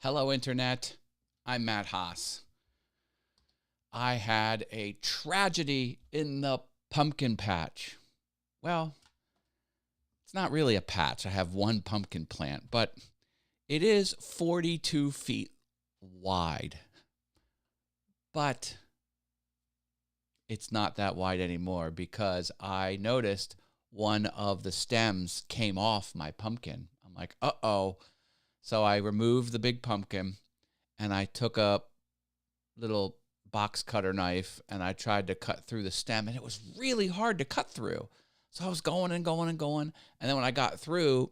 Hello, Internet. I'm Matt Haas. I had a tragedy in the pumpkin patch. Well, it's not really a patch. I have one pumpkin plant, but it is 42 feet wide. But it's not that wide anymore because I noticed one of the stems came off my pumpkin. I'm like, uh-oh. So I removed the big pumpkin and I took a little box cutter knife and I tried to cut through the stem, and it was really hard to cut through. So I was going and going and going. And then when I got through,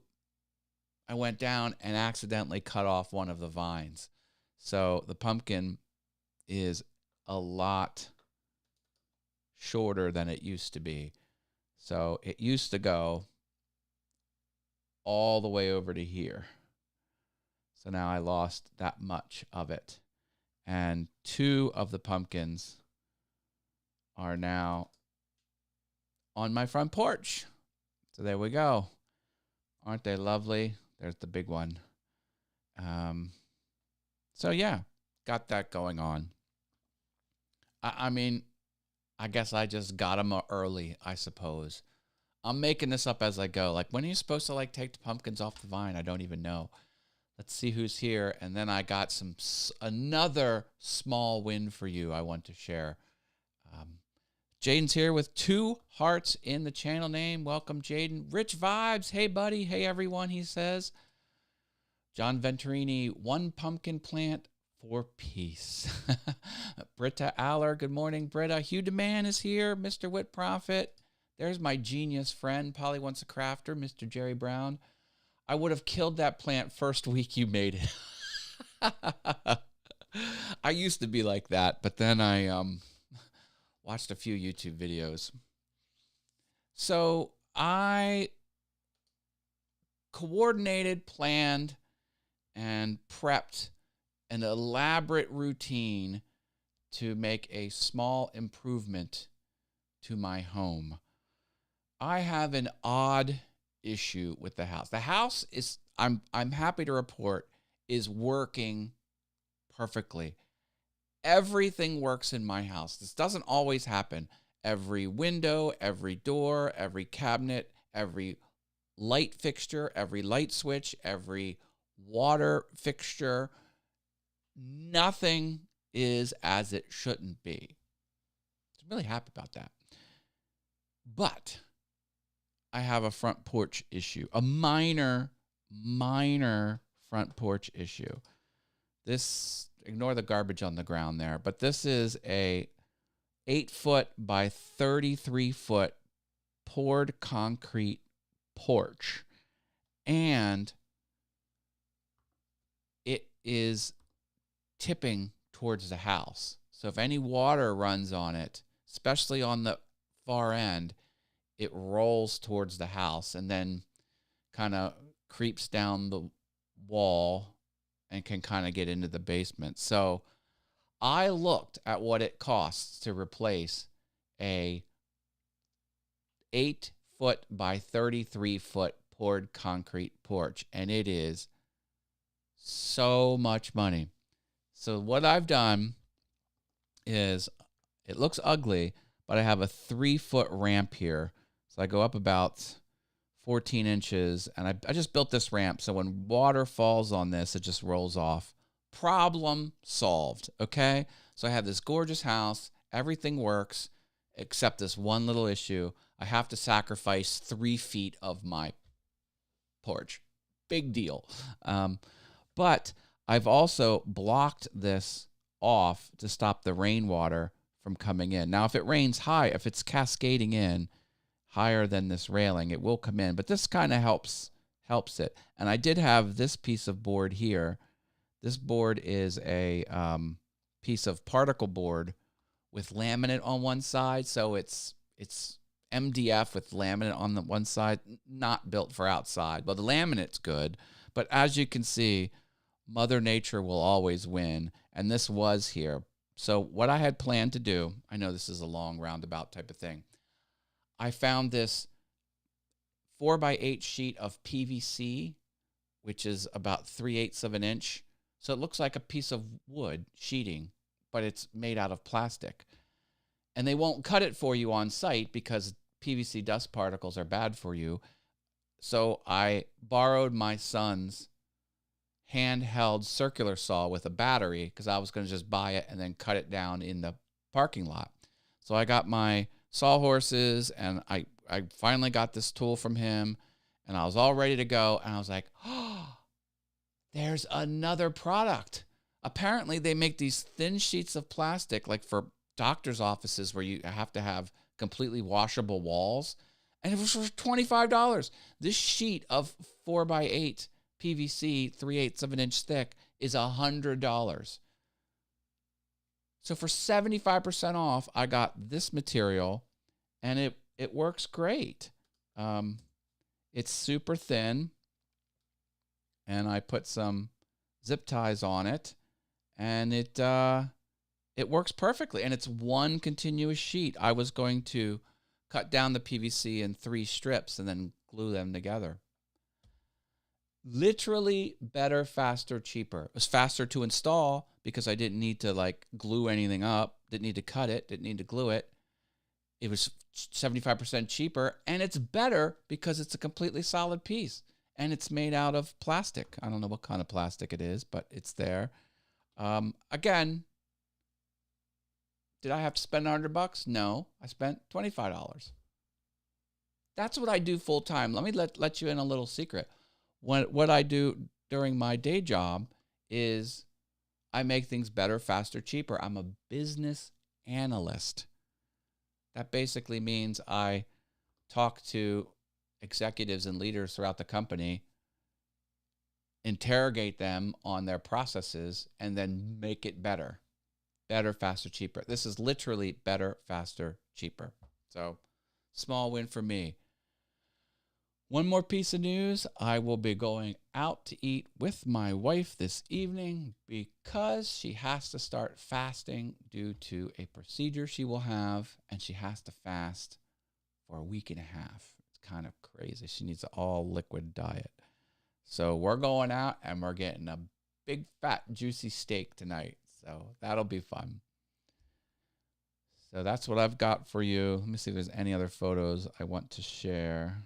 I went down and accidentally cut off one of the vines. So the pumpkin is a lot shorter than it used to be. So it used to go all the way over to here. So now I lost that much of it. And two of the pumpkins are now on my front porch. So there we go. Aren't they lovely? There's the big one. So yeah, got that going on. I mean, I guess I just got them early, I suppose. I'm making this up as I go. Like, when are you supposed to take the pumpkins off the vine? I don't even know. Let's see who's here. And then I got another small win for you I want to share. Jaden's here with 2 hearts in the channel name. Welcome, Jaden. Rich Vibes. Hey, buddy. Hey, everyone, he says. John Venturini, 1 pumpkin plant for peace. Britta Aller. Good morning, Britta. Hugh DeMann is here. Mr. Wit Prophet. There's my genius friend, Polly Wants a Crafter, Mr. Jerry Brown. I would have killed that plant first week you made it. I used to be like that, but then I watched a few YouTube videos. So I coordinated, planned, and prepped an elaborate routine to make a small improvement to my home. I have an odd issue with the house. The house is, I'm happy to report, is working perfectly. Everything works in my house. This doesn't always happen. Every window, every door, every cabinet, every light fixture, every light switch, every water fixture, nothing is as it shouldn't be. I'm really happy about that. But I have a front porch issue, a minor front porch issue. This, ignore the garbage on the ground there, but this is a 8-foot by 33-foot poured concrete porch, and it is tipping towards the house. So if any water runs on it, especially on the far end, it rolls towards the house and then kind of creeps down the wall and can kind of get into the basement. So I looked at what it costs to replace a 8-foot by 33-foot poured concrete porch, and it is so much money. So what I've done is, it looks ugly, but I have a 3-foot ramp here. So I go up about 14 inches, and I just built this ramp so when water falls on this, it just rolls off. Problem solved, okay? So I have this gorgeous house. Everything works except this one little issue. I have to sacrifice 3 feet of my porch. Big deal. But I've also blocked this off to stop the rainwater from coming in. Now, if it rains high, if it's cascading in higher than this railing, it will come in. But this kind of helps it. And I did have this piece of board here. This board is a piece of particle board with laminate on one side. So it's MDF with laminate on the one side, not built for outside. Well, the laminate's good, but as you can see, Mother Nature will always win, and this was here. So what I had planned to do, I know this is a long roundabout type of thing, I found this 4x8 sheet of PVC, which is about 3/8 of an inch So it looks like a piece of wood sheeting, but it's made out of plastic. And they won't cut it for you on site because PVC dust particles are bad for you. So I borrowed my son's handheld circular saw with a battery because I was going to just buy it and then cut it down in the parking lot. So I got my sawhorses, and I finally got this tool from him, and I was all ready to go. And I was like, oh, there's another product. Apparently, they make these thin sheets of plastic, like for doctor's offices where you have to have completely washable walls. And it was for $25. This sheet of 4x8 PVC, 3/8 of an inch thick, is $100. So for 75% off, I got this material, and it works great. It's super thin, and I put some zip ties on it, and it works perfectly. And it's one continuous sheet. I was going to cut down the PVC in 3 strips and then glue them together. Literally better, faster, cheaper. It was faster to install because I didn't need to like glue anything up, didn't need to cut it, didn't need to glue it. It was 75% cheaper, and it's better because it's a completely solid piece, and it's made out of plastic. I don't know what kind of plastic it is, but it's there. Again, did I have to spend $100? No, I spent $25. That's what I do full time. Let me let you in a little secret. What I do during my day job is I make things better, faster, cheaper. I'm a business analyst. That basically means I talk to executives and leaders throughout the company, interrogate them on their processes, and then make it better. Better, faster, cheaper. This is literally better, faster, cheaper. So, small win for me. One more piece of news. I will be going out to eat with my wife this evening because she has to start fasting due to a procedure she will have, and she has to fast for a week and a half. It's kind of crazy. She needs an all-liquid diet. So we're going out, and we're getting a big, fat, juicy steak tonight. So that'll be fun. So that's what I've got for you. Let me see if there's any other photos I want to share.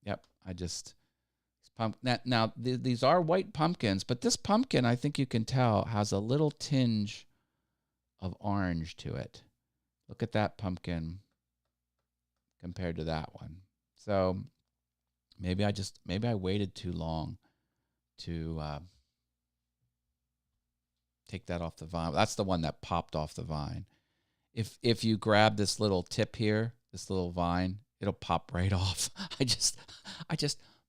Yep, I just now these are white pumpkins, but this pumpkin, I think you can tell, has a little tinge of orange to it. Look at that pumpkin compared to that one. So maybe I waited too long to take that off the vine. That's the one that popped off the vine. If you grab this little tip here, this little vine, it'll pop right off. I just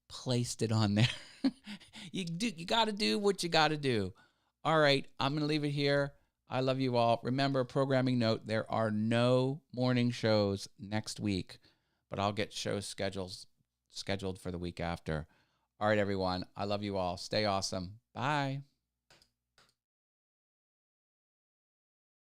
placed it on there. You got to do what you got to do. All right, I'm going to leave it here. I love you all. Remember, programming note, there are no morning shows next week, but I'll get shows scheduled for the week after. All right, everyone. I love you all. Stay awesome. Bye.